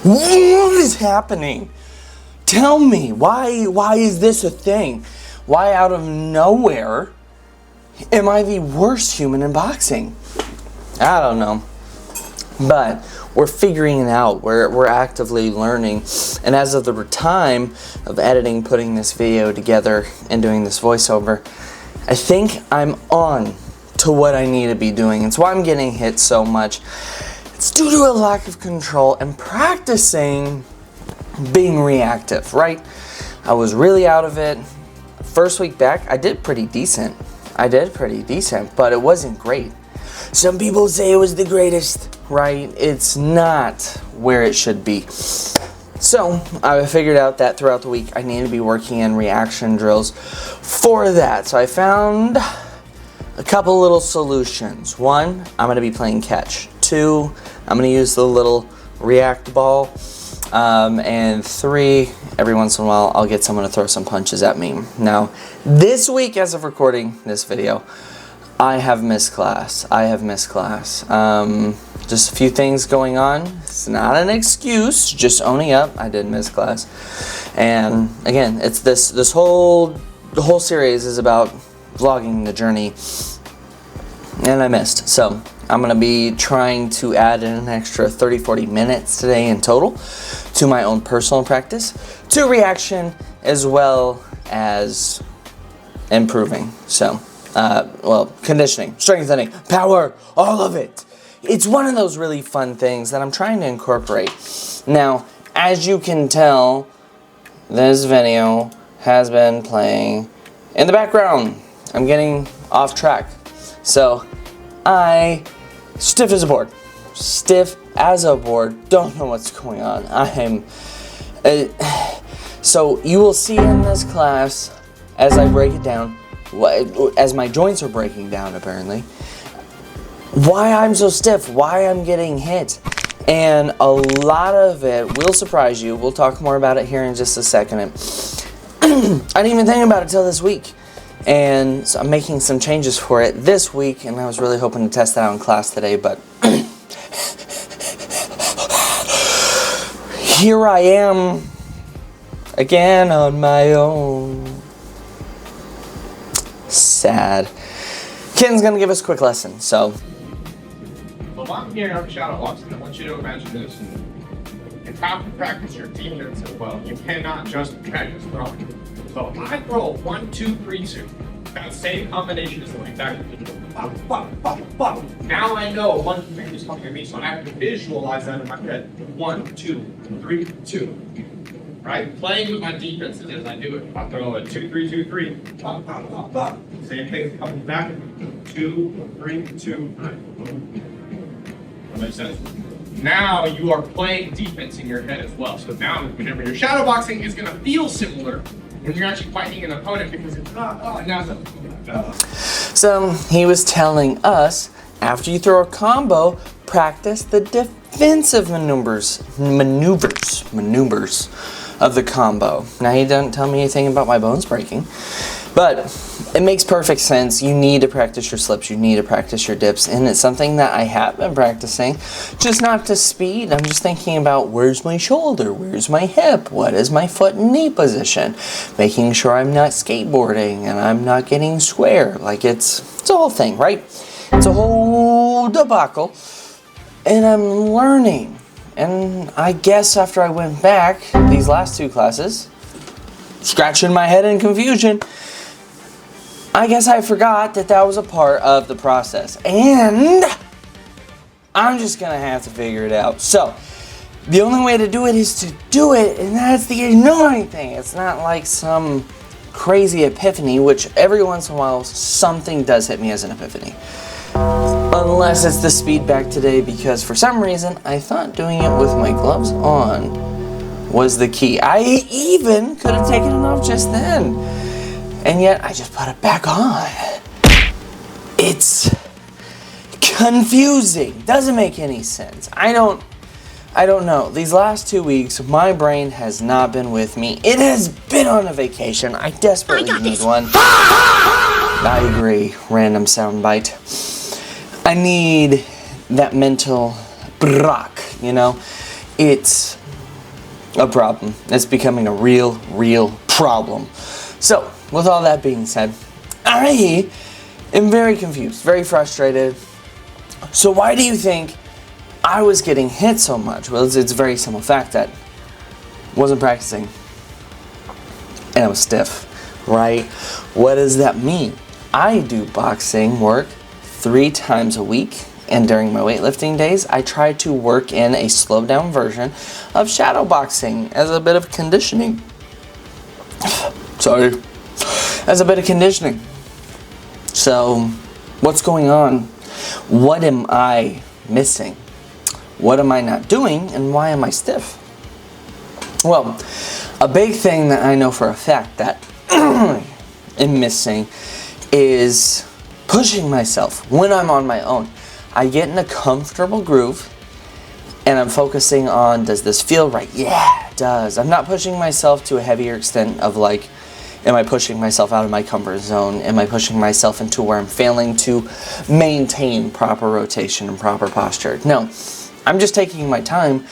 What is happening? Tell me, why is this a thing? Why out of nowhere am I the worst human in boxing? I don't know. But we're figuring it out. We're actively learning. And as of the time of editing, putting this video together, and doing this voiceover, I think I'm on to what I need to be doing. It's why I'm getting hit so much. It's due to a lack of control and practicing being reactive, right? I was really out of it. First week back, I did pretty decent. But it wasn't great. Some people say it was the greatest, right? It's not where it should be. So I figured out that throughout the week I need to be working in reaction drills for that. So I found a couple little solutions. One, I'm going to be playing catch. Two, I'm going to use the little react ball. And three, every once in a while I'll get someone to throw some punches at me. Now, this week as of recording this video, I have missed class. Just a few things going on. It's not an excuse, just owning up. I did miss class. And again, it's the whole series is about vlogging the journey. And I missed. So I'm going to be trying to add in an extra 30-40 minutes today in total to my own personal practice, to reaction, as well as improving. So, conditioning, strengthening, power, all of it. It's one of those really fun things that I'm trying to incorporate. Now, as you can tell, this video has been playing in the background. I'm getting off track. So, stiff as a board. Stiff as a board. Don't know what's going on. So you will see in this class, as I break it down, as my joints are breaking down apparently, why I'm so stiff, why I'm getting hit. And a lot of it will surprise you. We'll talk more about it here in just a second. I didn't even think about it till this week. And so I'm making some changes for it this week, and I was really hoping to test that out in class today, but here I am again on my own. Sad. Ken's gonna give us a quick lesson, so. Well, while I'm here on shadow boxing, I want you to imagine this. You have to practice your defense as well. You cannot just practice throwing. So if I throw a 1-2-3-2, that same combination is going back to the Now I know 1-2-3 is coming at me, so I have to visualize that in my head. 1-2-3-2. Right? Playing with my defenses as I do it. I throw a 2-3-2-3. Same thing coming back. 2-3-2-3. That makes sense? Now you are playing defense in your head as well. So now whenever you're shadowboxing, it's going to feel similar when you're actually fighting an opponent because it's not, So he was telling us, after you throw a combo, practice the defensive maneuvers of the combo. Now he didn't tell me anything about my bones breaking, but it makes perfect sense. You need to practice your slips, you need to practice your dips, and it's something that I have been practicing, just not to speed. I'm just thinking about where's my shoulder, where's my hip, what is my foot and knee position, making sure I'm not skateboarding and I'm not getting square. Like it's a whole thing, right? It's a whole debacle, and I'm learning. And I guess after I went back these last two classes, scratching my head in confusion, I guess I forgot that was a part of the process. And I'm just going to have to figure it out. So, the only way to do it is to do it, and that's the annoying thing. It's not like some crazy epiphany, which every once in a while something does hit me as an epiphany. Unless it's the speed back today, because for some reason I thought doing it with my gloves on was the key. I even could have taken it off just then, and yet I just put it back on. It's confusing. Doesn't make any sense. I don't know. These last 2 weeks, my brain has not been with me. It has been on a vacation. I desperately need one. I agree. Random soundbite. I need that mental block, you know? It's a problem. It's becoming a real problem. So, with all that being said, I am very confused, very frustrated. So why do you think I was getting hit so much? Well, it's a very simple fact that I wasn't practicing and I was stiff, right? What does that mean? I do boxing work 3 times a week, and during my weightlifting days, I try to work in a slowed down version of shadow boxing as a bit of conditioning. Sorry. As a bit of conditioning. So, what's going on? What am I missing? What am I not doing, and why am I stiff? Well, a big thing that I know for a fact that I'm missing is pushing myself when I'm on my own. I get in a comfortable groove and I'm focusing on, does this feel right? Yeah, it does. I'm not pushing myself to a heavier extent of like, am I pushing myself out of my comfort zone? Am I pushing myself into where I'm failing to maintain proper rotation and proper posture? No, I'm just taking my time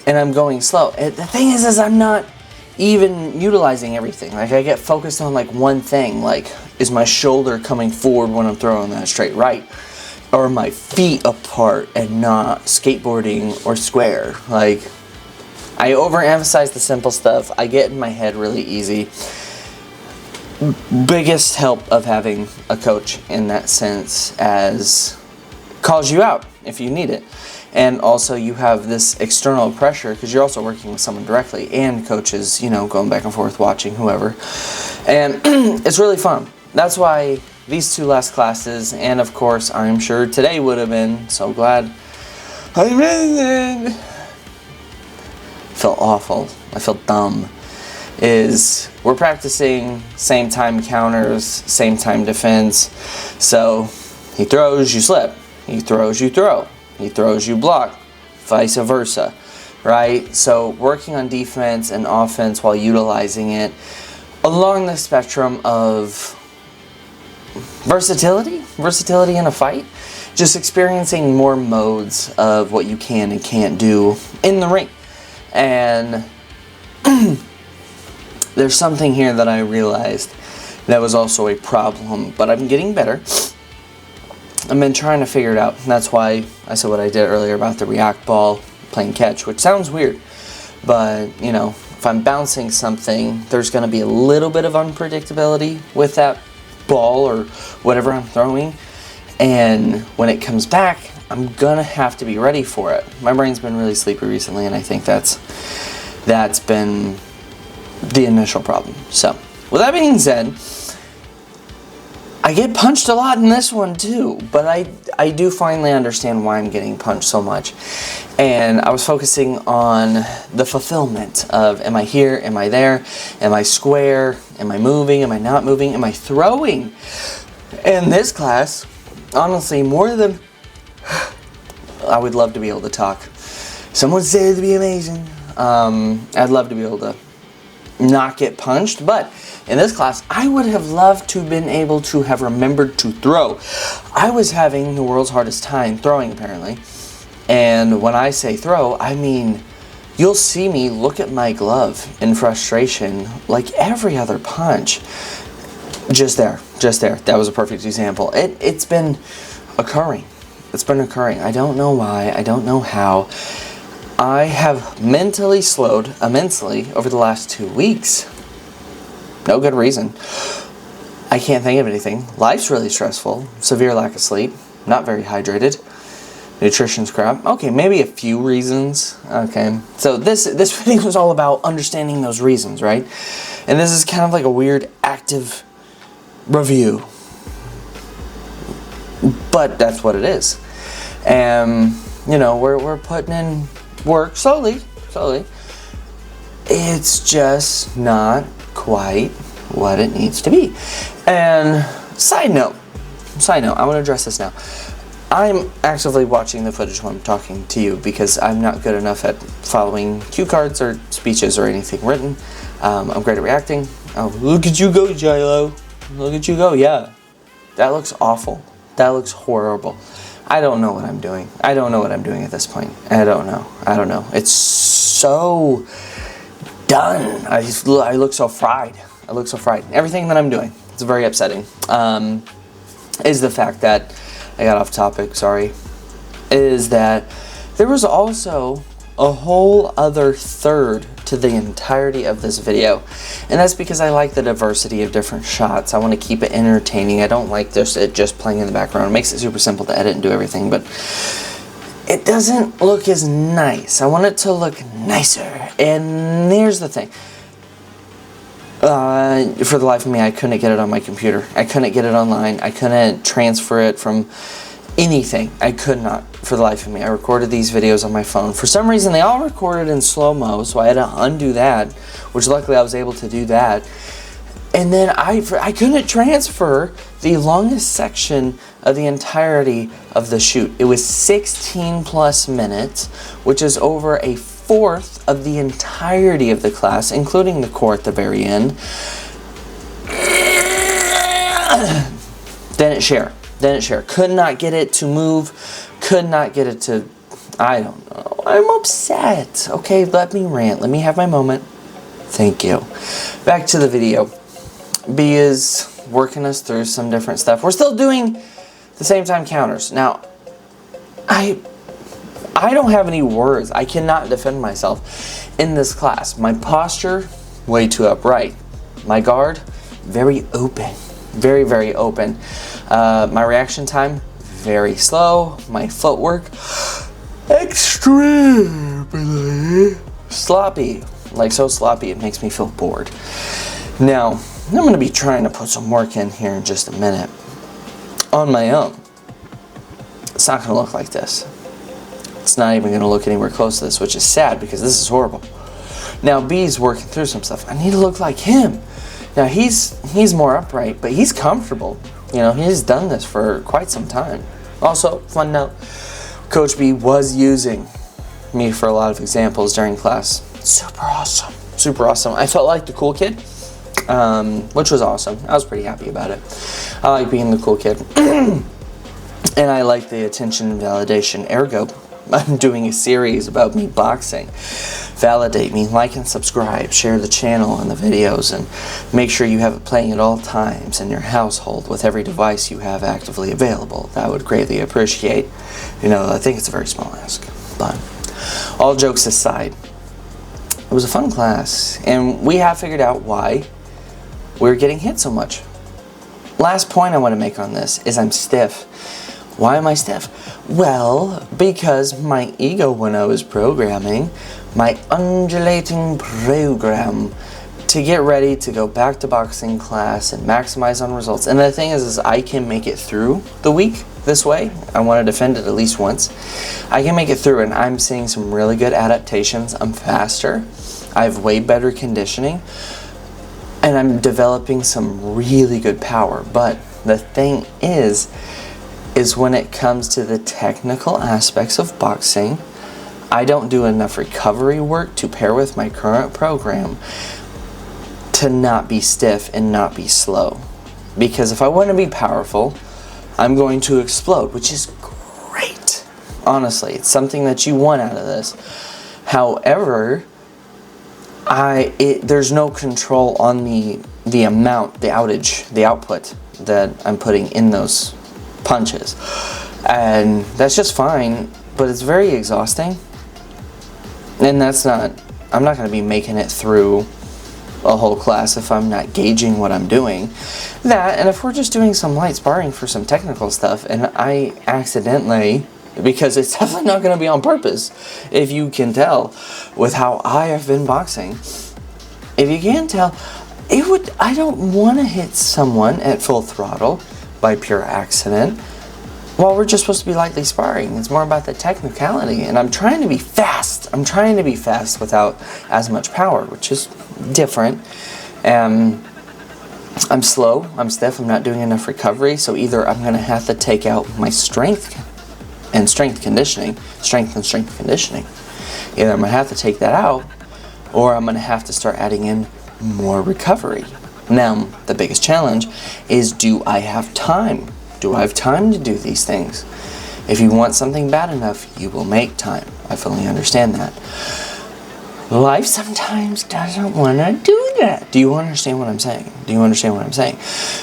and I'm going slow. And the thing is I'm not even utilizing everything. Like, I get focused on like one thing, like, is my shoulder coming forward when I'm throwing that straight right? Or my feet apart and not skateboarding or square? Like, I overemphasize the simple stuff. I get in my head really easy. Biggest help of having a coach in that sense as calls you out if you need it. And also you have this external pressure because you're also working with someone directly, and coaches, you know, going back and forth, watching whoever. And it's really fun. That's why these 2 last classes, and of course I'm sure today would have been, so glad I made it. I felt awful. I felt dumb. Is we're practicing same time counters, same time defense. So he throws, you slip. He throws, you throw. He throws, you block. Vice versa, right? So working on defense and offense while utilizing it along the spectrum of versatility in a fight. Just experiencing more modes of what you can and can't do in the ring. And there's something here that I realized that was also a problem, but I'm getting better. I've been trying to figure it out. That's why I said what I did earlier about the react ball playing catch, which sounds weird, but you know, if I'm bouncing something, there's going to be a little bit of unpredictability with that ball or whatever I'm throwing, and when it comes back, I'm gonna have to be ready for it. My brain's been really sleepy recently, and I think that's been the initial problem. So, with that being said, I get punched a lot in this one too, but I do finally understand why I'm getting punched so much. And I was focusing on the fulfillment of, am I here, am I there, am I square, am I moving, am I not moving, am I throwing? And this class, honestly, more than, I would love to be able to talk. Someone said it'd be amazing. I'd love to be able to not get punched, but in this class, I would have loved to have been able to have remembered to throw. I was having the world's hardest time throwing, apparently. And when I say throw, I mean, you'll see me look at my glove in frustration like every other punch. Just there. That was a perfect example. It's been occurring. I don't know why. I don't know how. I have mentally slowed immensely over the last 2 weeks. No good reason. I can't think of anything. Life's really stressful. Severe lack of sleep. Not very hydrated. Nutrition's crap. Okay, maybe a few reasons. Okay. So this video was all about understanding those reasons, right? And this is kind of like a weird active review. But that's what it is. And, you know, we're putting in work slowly. It's just not quite what it needs to be. And side note, I want to address this now. I'm actively watching the footage when I'm talking to you because I'm not good enough at following cue cards or speeches or anything written. I'm great at reacting. Oh, look at you go, J-Lo. Look at you go. Yeah, that looks awful. That looks horrible. I don't know what I'm doing. I don't know what I'm doing at this point. I don't know. It's so done. I look so fried. I look so fried. Everything that I'm doing, it's very upsetting. Is the fact that, I got off topic, sorry, is that there was also a whole other third to the entirety of this video, and that's because I like the diversity of different shots. I want to keep it entertaining. I don't like it just playing in the background. It makes it super simple to edit and do everything, but it doesn't look as nice. I want it to look nicer, and here's the thing. For the life of me, I couldn't get it on my computer. I couldn't get it online. I couldn't transfer it from anything. I could not, for the life of me. I recorded these videos on my phone. For some reason, they all recorded in slow-mo, so I had to undo that, which luckily I was able to do that. And then I couldn't transfer the longest section of the entirety of the shoot. It was 16 plus minutes, which is over a fourth of the entirety of the class, including the core at the very end. Didn't share. Could not get it to move. Could not get it to, I don't know. I'm upset. Okay, let me rant. Let me have my moment. Thank you. Back to the video. B is working us through some different stuff. We're still doing the same time counters. Now, I don't have any words. I cannot defend myself in this class. My posture, way too upright. My guard, very open. Very, very open. My reaction time, very slow. My footwork, extremely sloppy. Like so sloppy, it makes me feel bored. Now, I'm going to be trying to put some work in here in just a minute. On my own, it's not going to look like this. It's not even going to look anywhere close to this, which is sad because this is horrible. Now, B's working through some stuff. I need to look like him. Now, he's more upright, but he's comfortable. You know, he's done this for quite some time. Also, fun note, Coach B was using me for a lot of examples during class. Super awesome. Super awesome. I felt like the cool kid, which was awesome. I was pretty happy about it. I like being the cool kid. And I like the attention and validation. Ergo, I'm doing a series about me boxing. Validate me, like and subscribe, share the channel and the videos, and make sure you have it playing at all times in your household with every device you have actively available. That would greatly appreciate. You know, I think it's a very small ask. But all jokes aside, it was a fun class, and we have figured out why we're getting hit so much. Last point I want to make on this is I'm stiff. Why am I stiff? Well, because my ego, when I was programming, my undulating program to get ready to go back to boxing class and maximize on results. And the thing is I can make it through the week this way. I want to defend it at least once. I can make it through, and I'm seeing some really good adaptations. I'm faster. I have way better conditioning. And I'm developing some really good power. But the thing is when it comes to the technical aspects of boxing, I don't do enough recovery work to pair with my current program to not be stiff and not be slow. Because if I want to be powerful, I'm going to explode, which is great. Honestly, it's something that you want out of this. However, there's no control on the amount, the output that I'm putting in those punches. And that's just fine, but it's very exhausting. And I'm not going to be making it through a whole class if I'm not gauging what I'm doing. That, and if we're just doing some light sparring for some technical stuff, and I accidentally, because it's definitely not going to be on purpose, if you can tell with how I have been boxing, if you can't tell, I don't want to hit someone at full throttle by pure accident. Well, we're just supposed to be lightly sparring. It's more about the technicality, and I'm trying to be fast. I'm trying to be fast without as much power, which is different. I'm slow, I'm stiff, I'm not doing enough recovery, so either I'm going to have to take out my strength and strength conditioning. Either I'm going to have to take that out, or I'm going to have to start adding in more recovery. Now, the biggest challenge is, do I have time? Do I have time to do these things? If you want something bad enough, you will make time. I fully understand that. life sometimes doesn't want to do that. Do you understand what I'm saying? Do you understand what I'm saying?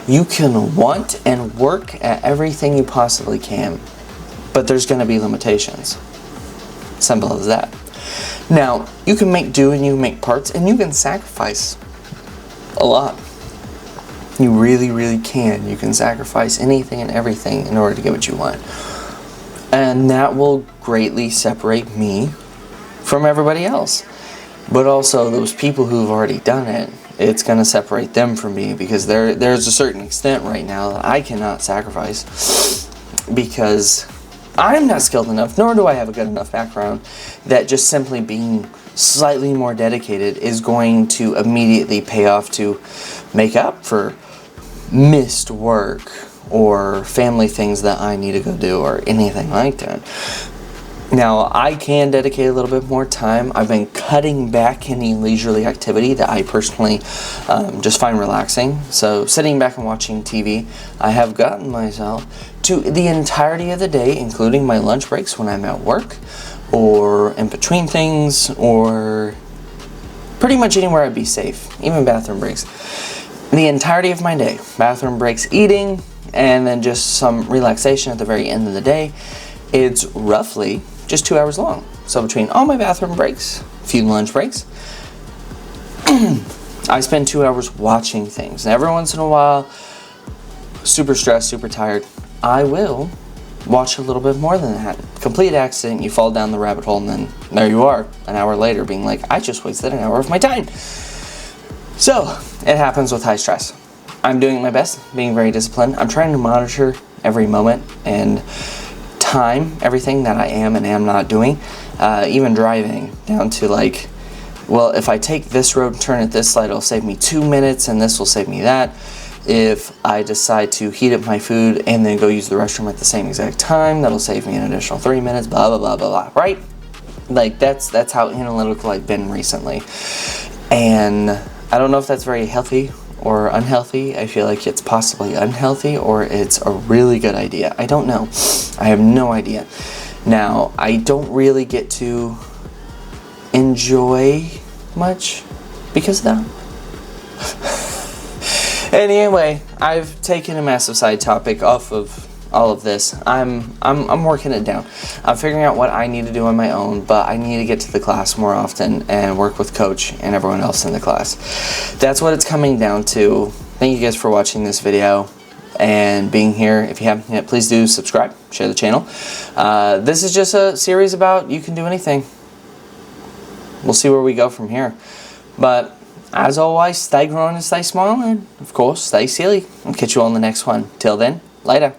You can want and work at everything you possibly can, but there's going to be limitations. Simple as that. Now, you can make do and you can make parts, and you can sacrifice a lot. You really, really can. You can sacrifice anything and everything in order to get what you want. And that will greatly separate me from everybody else. But also, those people who've already done it, it's going to separate them from me, because there's a certain extent right now that I cannot sacrifice, because I'm not skilled enough, nor do I have a good enough background, that just simply being slightly more dedicated is going to immediately pay off to make up for missed work or family things that I need to go do or anything like that. Now, I can dedicate a little bit more time. I've been cutting back any leisurely activity that I personally just find relaxing. So, sitting back and watching TV, I have gotten myself to the entirety of the day, including my lunch breaks when I'm at work, or in between things, or pretty much anywhere I'd be safe, even bathroom breaks. The entirety of my day, bathroom breaks, eating, and then just some relaxation at the very end of the day. It's roughly just 2 hours long. So between all my bathroom breaks, a few lunch breaks, I spend 2 hours watching things. And every once in a while, super stressed, super tired, I will watch a little bit more than that. Complete accident, you fall down the rabbit hole, and then there you are, an hour later, being like, I just wasted an hour of my time. So, it happens with high stress. I'm doing my best, being very disciplined. I'm trying to monitor every moment and time everything that I am and am not doing. Even driving, down to like, well, if I take this road and turn at this light, it'll save me 2 minutes, and this will save me that. If I decide to heat up my food and then go use the restroom at the same exact time, that'll save me an additional 3 minutes, blah, blah, blah, blah, blah, right? Like, that's how analytical I've been recently. And I don't know if that's very healthy or unhealthy. I feel like it's possibly unhealthy, or it's a really good idea. I don't know. I have no idea. Now, I don't really get to enjoy much because of that. Anyway, I've taken a massive side topic off of all of this. I'm working it down. I'm figuring out what I need to do on my own, but I need to get to the class more often and work with Coach and everyone else in the class. That's what it's coming down to. Thank you guys for watching this video and being here. If you haven't yet, please do subscribe, share the channel. This is just a series about you can do anything. We'll see where we go from here. But as always, stay growing and stay smiling. Of course, stay silly. I'll catch you all in the next one. Till then, later.